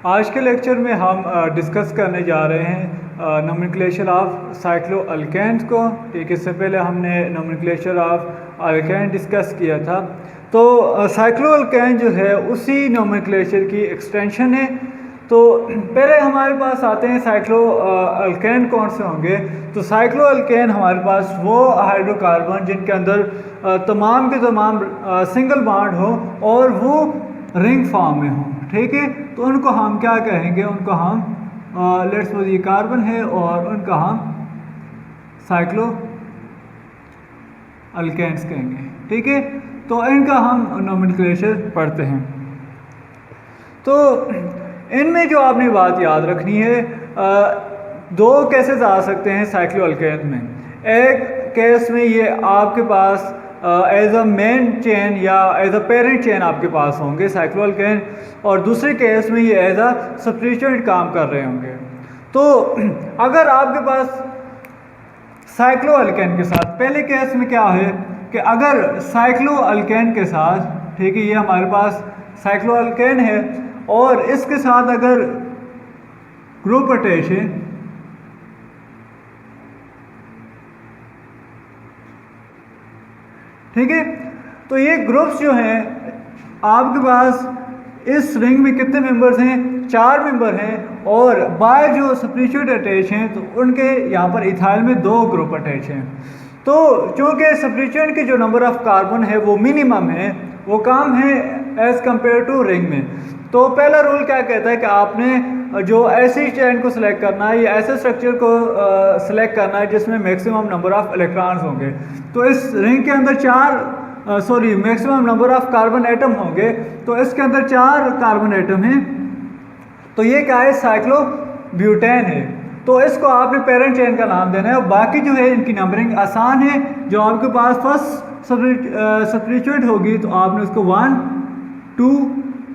आज के लेक्चर में हम डिस्कस करने जा रहे हैं नोमेनक्लेचर ऑफ साइक्लोअल्केन्स को। ठीक है, इससे पहले हमने नोमेनक्लेचर ऑफ अल्केन डिस्कस किया था। तो साइक्लोअल्केन जो है उसी नोमेनक्लेचर की एक्सटेंशन है। तो पहले हमारे पास आते हैं साइक्लोअल्केन कौन से होंगे। तो साइक्लोअल्केन हमारे पास वो हाइड्रोकार्बन जिनके अंदर तमाम के तमाम सिंगल बॉन्ड हो और वो रिंग फॉर्म में हो। ठीक है, तो उनको हम क्या कहेंगे, उनको हम लेट्स सपोज ये कार्बन है और उनका हम साइक्लो अल्केन्स कहेंगे। ठीक है, तो इनका हम नोमेनक्लेचर पढ़ते हैं। तो इनमें जो आपने बात याद रखनी है, दो केसेस आ सकते हैं साइक्लो अल्केन में। एक केस में ये आपके पास एज अ मेन चेन या एज अ पेरेंट चेन आपके पास होंगे साइक्लोअल्केन, और दूसरे केस में ये एज अ सब्स्टिट्यूएंट काम कर रहे होंगे। तो अगर आपके पास साइक्लोअल्केन के साथ पहले केस में क्या है कि अगर साइक्लोअल्केन के साथ, ठीक है, ये हमारे पास साइक्लोअल्केन है और इसके साथ अगर ग्रुप अटैच है, ठीक है, तो ये ग्रुप्स जो हैं आपके पास इस रिंग में कितने मेंबर्स हैं, 4 मेंबर हैं, और बाय जो सब्स्टिट्यूएंट अटैच हैं तो उनके यहाँ पर इथाइल में 2 ग्रुप अटैच हैं। तो चूँकि सब्स्टिट्यूएंट के जो नंबर ऑफ कार्बन है वो मिनिमम है, वो कम है एज कंपेयर टू रिंग में। तो पहला रूल क्या कहता है कि आपने जो ऐसी चेन को सिलेक्ट करना है या ऐसे स्ट्रक्चर को सिलेक्ट करना है जिसमें मैक्सिमम नंबर ऑफ इलेक्ट्रॉन्स होंगे। तो इस रिंग के अंदर maximum number of carbon atom होंगे, तो इसके अंदर 4 कार्बन एटम हैं। तो ये क्या है, साइक्लोब्यूटेन है। तो इसको आपने पेरेंट चेन का नाम देना है, और बाकी जो है इनकी नंबरिंग आसान है। जो आपके पास फर्स्ट सब्स्टिट्यूएंट होगी तो आपने उसको 1, 2,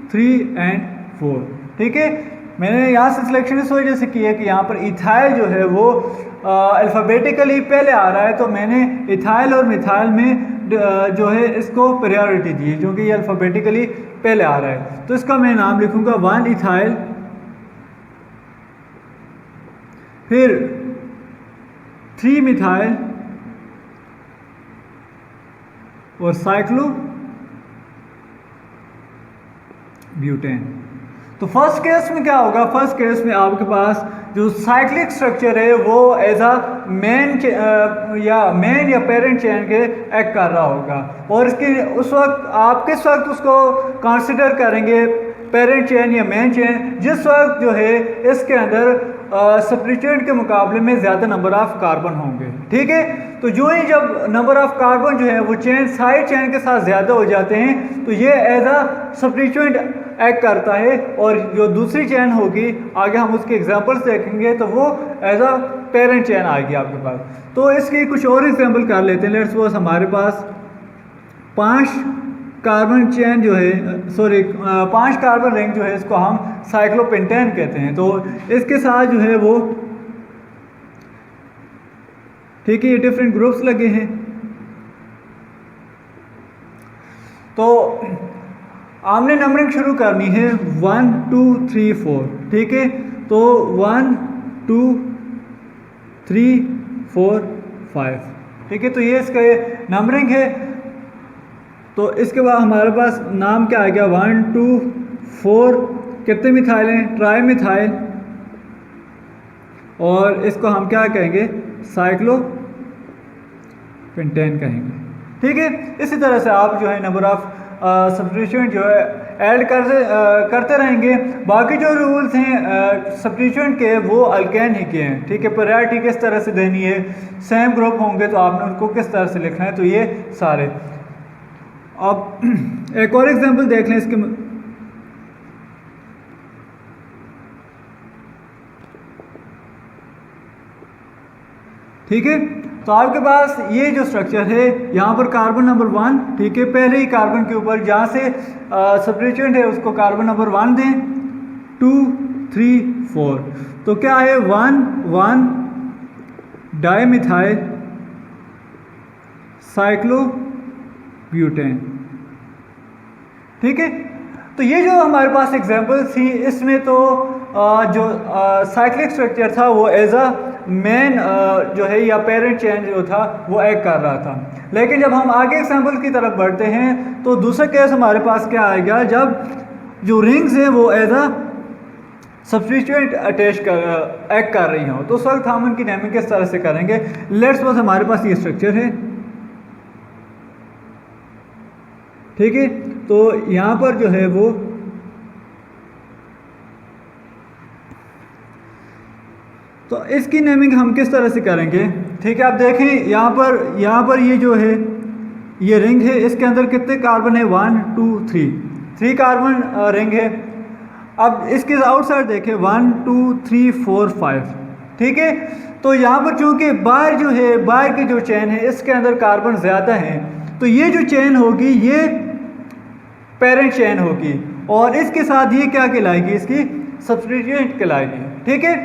3 एंड 4। ठीक है, मैंने यहाँ से सिलेक्शन इस वजह से की है कि यहाँ पर इथाइल जो है वो अल्फ़ाबेटिकली पहले आ रहा है, तो मैंने इथाइल और मिथाइल में जो है इसको प्रायोरिटी दी है क्योंकि ये अल्फ़ाबेटिकली पहले आ रहा है। तो इसका मैं नाम लिखूँगा 1 इथाइल, फिर 3 मिथाइल और साइक्लो ब्यूटेन। तो फर्स्ट केस में क्या होगा, फर्स्ट केस में आपके पास जो साइक्लिक स्ट्रक्चर है वो एज अ मेन या पेरेंट चेन के एक्ट कर रहा होगा, और इसके उस वक्त आप किस वक्त उसको कंसिडर करेंगे, पेरेंट चेन या मेन चेन, जिस वक्त जो है इसके अंदर सब्स्टिट्यूएंट के मुकाबले में ज़्यादा नंबर ऑफ कार्बन होंगे। ठीक है, तो जो ही जब नंबर ऑफ कार्बन जो है वो चेन साइड चेन के साथ ज़्यादा हो जाते हैं तो ये एज अ सब्स्टिट्यूएंट एक्ट करता है, और जो दूसरी चेन होगी आगे हम उसके एग्जांपल्स देखेंगे तो वो एज अ पेरेंट चेन आएगी आपके पास। तो इसकी कुछ और एग्जांपल कर लेते हैं। लेट्स सपोज हमारे पास 5 कार्बन चेन जो है 5 कार्बन रिंग जो है इसको हम साइक्लोपेंटेन कहते हैं। तो इसके साथ जो है वो, ठीक है, ये डिफरेंट ग्रुप्स लगे हैं। तो हमने नंबरिंग शुरू करनी है 1, 2, 3, 4। ठीक है, तो 1, 2, 3, 4, 5। ठीक है, तो ये इसका नंबरिंग है। तो इसके बाद हमारे पास नाम क्या आ गया, 1, 2, 4, कितने मिथाइल हैं, ट्राई मिथाइल, और इसको हम क्या कहेंगे, साइक्लो पेंटेन कहेंगे। ठीक है, इसी तरह से आप जो है नंबर ऑफ सब्स्टिट्यूएंट जो है ऐड करते रहेंगे। बाकी जो रूल्स हैं सब्स्टिट्यूएंट के वो अल्केन ही के हैं। ठीक है, प्रायोरिटी किस तरह से देनी है, सेम ग्रुप होंगे तो आपने उनको किस तरह से लिखना है, तो ये सारे। अब एक और एग्जांपल देख लें इसके। ठीक है, तो आपके पास ये जो स्ट्रक्चर है यहाँ पर कार्बन नंबर 1, ठीक है, पहले ही कार्बन के ऊपर जहाँ से सब्स्टिट्यूएंट है उसको कार्बन नंबर 1 दें, 2, 3, 4। तो क्या है, 1, 1 डाइमिथाइल साइक्लोब्यूटेन। ठीक है, तो ये जो हमारे पास एग्जांपल थी, इसमें तो जो साइक्लिक स्ट्रक्चर था वो एज अ मेन जो है या पेरेंट चेन जो था वो एक्ट कर रहा था। लेकिन जब हम आगे एग्जांपल की तरफ बढ़ते हैं तो दूसरा केस हमारे पास क्या आएगा, जब जो रिंग्स हैं वो as a substituent attach act कर रही हों, तो उस वक्त हम उनकी नेमिंग किस तरह से करेंगे। लेट्स सपोज हमारे पास ये स्ट्रक्चर है, ठीक है। तो यहाँ पर जो है वो तो इसकी नेमिंग हम किस तरह से करेंगे, ठीक है। आप देखें यहाँ पर ये जो है ये रिंग है, इसके अंदर कितने कार्बन है, 1 2 3 कार्बन रिंग है। अब इसके आउटसाइड देखें 1 2 3 4 5, ठीक है। तो यहाँ पर चूंकि बाहर जो है, बाहर की जो चेन है इसके अंदर कार्बन ज़्यादा है, तो ये जो चेन होगी ये पेरेंट चेन होगी और इसके साथ ये क्या कहलाएगी, इसकी सब्स्टिट्यूएंट कहलाएगी, ठीक है।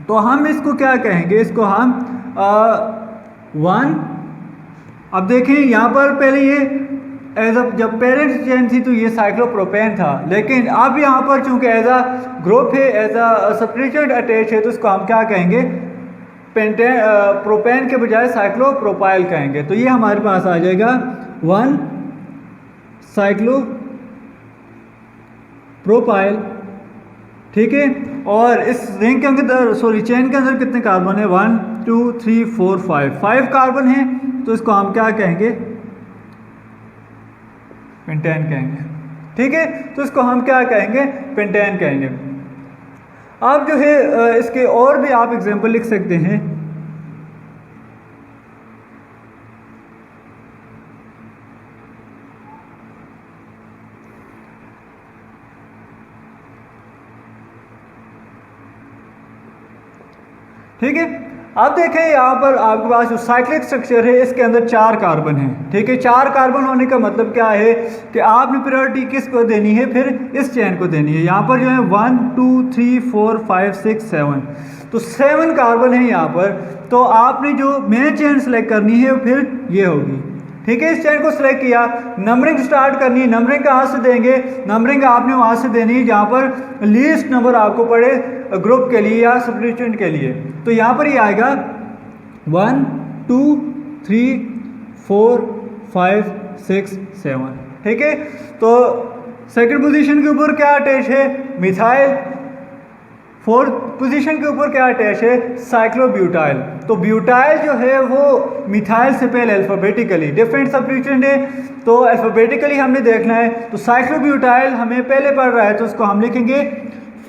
तो हम इसको क्या कहेंगे, इसको हम 1। अब देखें यहाँ पर पहले ये एज अ जब पेरेंट चेन थी तो ये साइक्लोप्रोपेन था, लेकिन अब यहाँ पर चूंकि एज अ ग्रुप है, एज अ सब्स्टिट्यूएंट अटैच है, तो इसको हम क्या कहेंगे, प्रोपेन के बजाय साइक्लोप्रोपाइल कहेंगे। तो ये हमारे पास आ जाएगा 1 साइक्लोप्रोपाइल, ठीक है। और इस रिंग के अंदर चेन के अंदर कितने कार्बन है, 1 2 3 4 5 कार्बन है, तो इसको हम क्या कहेंगे, पेंटेन कहेंगे, ठीक है। तो इसको हम क्या कहेंगे, पेंटेन कहेंगे। आप जो है इसके और भी आप एग्जांपल लिख सकते हैं। ठीक है, अब देखें यहाँ पर आपके पास जो साइक्लिक स्ट्रक्चर है इसके अंदर 4 कार्बन है, ठीक है। 4 कार्बन होने का मतलब क्या है कि आपने प्रायोरिटी किसको देनी है, फिर इस चेन को देनी है। यहाँ पर जो है 1 2 3 4 5 6 7, तो 7 कार्बन है यहाँ पर। तो आपने जो मेन चेन सेलेक्ट करनी है फिर ये होगी, ठीक है। इस चेन को सिलेक्ट किया, नंबरिंग स्टार्ट करनी है। नंबरिंग कहाँ से देंगे, नंबरिंग आपने वहाँ से देनी है जहाँ पर लीस्ट नंबर आपको पड़े ग्रुप के लिए या सब्स्टिट्यूएंट के लिए। तो यहाँ पर ये आएगा 1 2 3 4 5 6 7, ठीक है। तो सेकंड पोजीशन के ऊपर क्या अटैच है, मिथाइल। फोर्थ पोजीशन के ऊपर क्या अटैच है, साइक्लोब्यूटाइल। तो ब्यूटाइल जो है वो मिथाइल से पहले अल्फाबेटिकली डिफरेंट सब्स्टिट्यूएंट है, तो अल्फाबेटिकली हमने देखना है। तो साइक्लोब्यूटाइल हमें पहले पढ़ रहा है, तो उसको हम लिखेंगे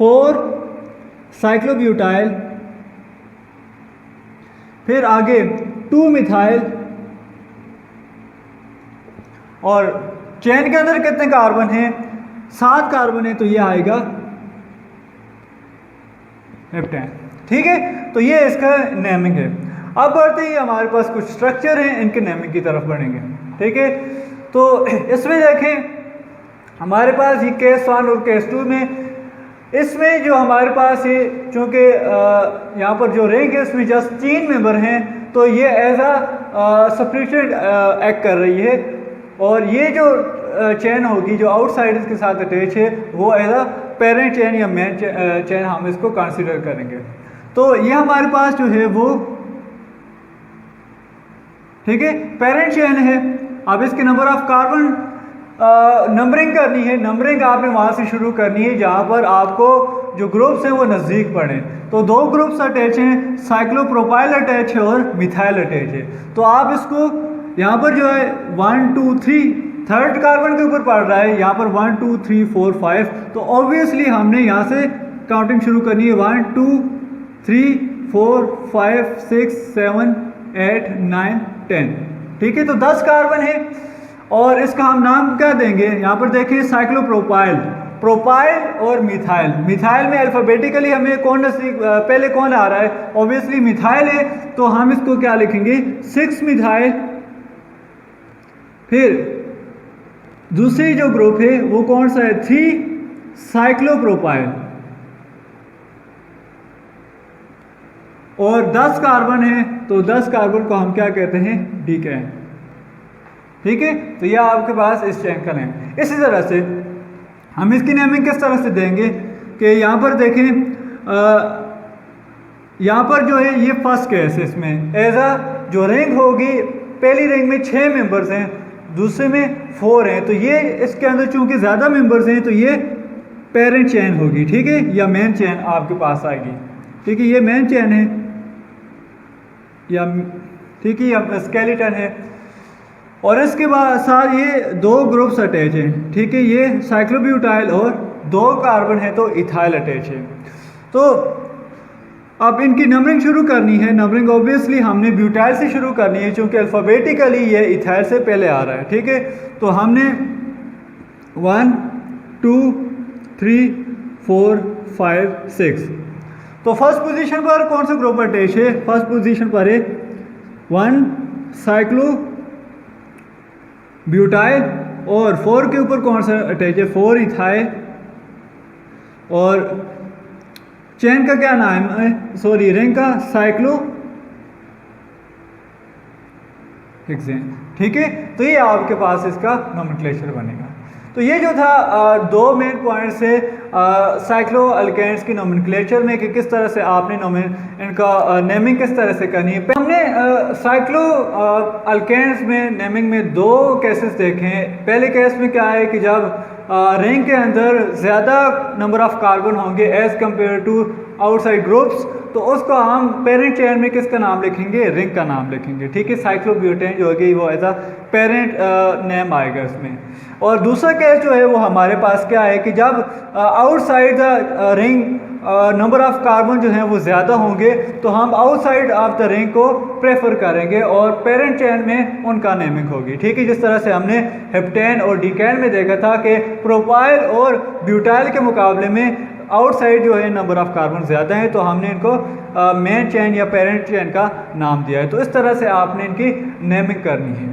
4 साइक्लोब्यूटाइल, फिर आगे 2 मिथाइल, और चेन के अंदर कितने कार्बन हैं, 7 कार्बन है, तो ये आएगा हेप्टेन, ठीक है। तो ये इसका नेमिंग है। अब बढ़ते ही हमारे पास कुछ स्ट्रक्चर हैं, इनके नेमिंग की तरफ बढ़ेंगे, ठीक है। तो इसमें देखें हमारे पास ये केस 1 और केस 2 में, इसमें जो हमारे पास है चूँकि यहाँ पर जो रिंग है इसमें जस्ट 3 मेंबर हैं, तो ये एज अ सब्स्टिट्यूएंट एक्ट कर रही है, और ये जो चेन होगी जो आउटसाइड इसके साथ अटैच है वो एज अ पेरेंट चेन या मेन चेन हम इसको कंसीडर करेंगे। तो ये हमारे पास जो है वो, ठीक है, पेरेंट चेन है। अब इसके नंबर ऑफ कार्बन नंबरिंग करनी है। नंबरिंग आपने वहाँ से शुरू करनी है जहाँ पर आपको जो ग्रुप्स हैं वो नज़दीक पड़े। तो 2 ग्रुप्स अटैच हैं, साइक्लोप्रोपाइल अटैच है और मिथाइल अटैच है। तो आप इसको यहाँ पर जो है 1 2 3 थर्ड कार्बन के ऊपर पड़ रहा है, यहाँ पर 1 2 3 4 5, तो ऑब्वियसली हमने यहाँ से काउंटिंग शुरू करनी है 1 2 3 4 5 6 7 8 9 10, ठीक है। तो 10 कार्बन है और इसका हम नाम क्या देंगे, यहाँ पर देखिए साइक्लोप्रोपाइल, प्रोपाइल और मिथाइल। मिथाइल में अल्फाबेटिकली हमें कौन पहले कौन आ रहा है, ऑब्वियसली मिथाइल है, तो हम इसको क्या लिखेंगे 6 मिथाइल। फिर दूसरी जो ग्रुप है वो कौन सा है, 3 साइक्लोप्रोपाइल, और 10 कार्बन है, तो 10 कार्बन को हम क्या कहते हैं, डीकेन, ठीक है। तो यह आपके पास इस चेन का नेम। इसी तरह से हम इसकी नेमिंग किस तरह से देंगे कि यहाँ पर देखें, यहाँ पर जो है ये फर्स्ट केस है, इसमें एज अ जो रिंग होगी, पहली रिंग में 6 मेंबर्स हैं, दूसरे में 4 हैं, तो ये इसके अंदर चूंकि ज़्यादा मेंबर्स हैं तो ये पेरेंट चेन होगी, ठीक है, या मेन चेन आपके पास आएगी, ठीक है, ये मेन चेन है या ठीक है, या स्केलेटन है। और इसके बाद साथ ये 2 ग्रुप्स अटैच हैं, ठीक है, ये साइक्लोब्यूटाइल और 2 कार्बन है तो इथाइल अटैच है। तो अब इनकी नंबरिंग शुरू करनी है। नंबरिंग ऑब्वियसली हमने ब्यूटाइल से शुरू करनी है क्योंकि अल्फ़ाबेटिकली ये इथाइल से पहले आ रहा है, ठीक है। तो हमने 1 2 3 4 5 6, तो फर्स्ट पोजीशन पर कौन सा ग्रुप अटैच है? फर्स्ट पोजीशन पर है 1 साइक्लो ब्यूटाइल, और 4 के ऊपर कौन सा अटैच है? 4 इथाइल, और चेन का क्या नाम है, सॉरी रिंग का साइक्लो हेक्सेन, ठीक है। तो ये आपके पास इसका नोमेनक्लेचर बनेगा। तो ये जो था 2 मेन पॉइंट्स है साइक्लो अल्केन्स की नोमेनक्लेचर में कि किस तरह से आपने इनका नेमिंग किस तरह से करनी है। हमने साइक्लो अल्केन्स में नेमिंग में 2 केसेस देखे हैं। पहले केस में क्या है कि जब रिंग के अंदर ज़्यादा नंबर ऑफ कार्बन होंगे as compare to outside groups, तो उसको हम पेरेंट चेन में किसका नाम लिखेंगे? रिंग का नाम लिखेंगे, ठीक है। साइक्लोब्यूटेन जो होगी वो एज अ पेरेंट नेम आएगा इसमें। और दूसरा केस जो है वो हमारे पास क्या है कि जब outside the ring number of carbon जो हैं वो ज़्यादा होंगे तो हम आउटसाइड ऑफ द रिंग को प्रेफर करेंगे और पेरेंट चेन में उनका नेमिंग होगी, ठीक है। जिस तरह से हमने हेप्टेन और डीकेन में देखा था कि प्रोपाइल और ब्यूटाइल के मुकाबले में आउटसाइड जो है नंबर ऑफ कार्बन ज़्यादा है, तो हमने इनको मेन चेन या पेरेंट चेन का नाम दिया है। तो इस तरह से आपने इनकी नेमिंग करनी है।